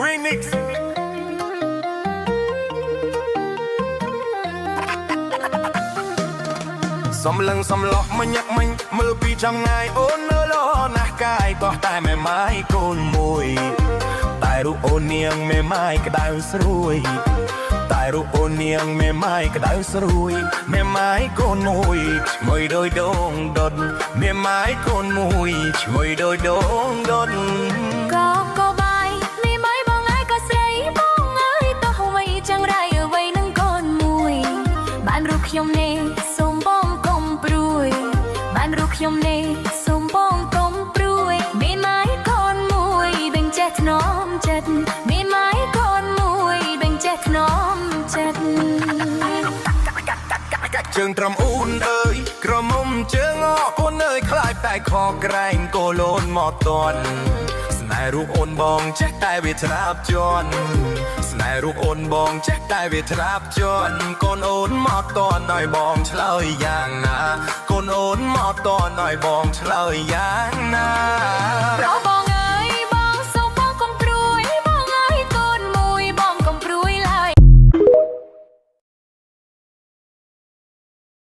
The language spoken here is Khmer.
Remix សំឡឹងសំឡោះមិនញឹកមិញមើលពីចំងាយអូននៅលោណាស់កាយក៏តែមេម៉ាយកូនមួយតែរូបអូននាងមេម៉ាយក្តៅស្រួយតែរូបអូននាងមេម៉ាយក្តៅស្រួយមេម៉ាយកូនមួយឈ្ងុយដោយដងដុតមេម៉ាយកូនមួយឈ្ងុយដោយដងដុតក៏បាយមេម៉ាយបងឯងក៏ស្រីបងអើយតោះអ្វីចឹងរៃអ្វីនឹងកូនមួយបានរូបខ្ញុំនេះសូមបងកុំព្រួយបានរូបខ្ញុំនេះសូមបងកុំព្រួយមេម៉ាយកូនមួយបេញចេះថ្នមចិត្តមេម៉ាយកូនមួយបេញចេះថ្នមចិត្តជើងត្រឹមអ៊ូនអើយក្រមុំជើងអកូនអើយខ្លាចតែខកក្រែងកូលូនមកតន់ស្នេហ៍រូបអូនបងចេះតែវាត្រាបជន់ស្នេហ៍រូបអូនបងចេះតែវាត្រាបជន់កូនអូនមកតន់ឲ្យបងឆ្លើយយ៉ាងណាកូនអូនមកតន់ឲ្យបងឆ្លើយយ៉ាងណា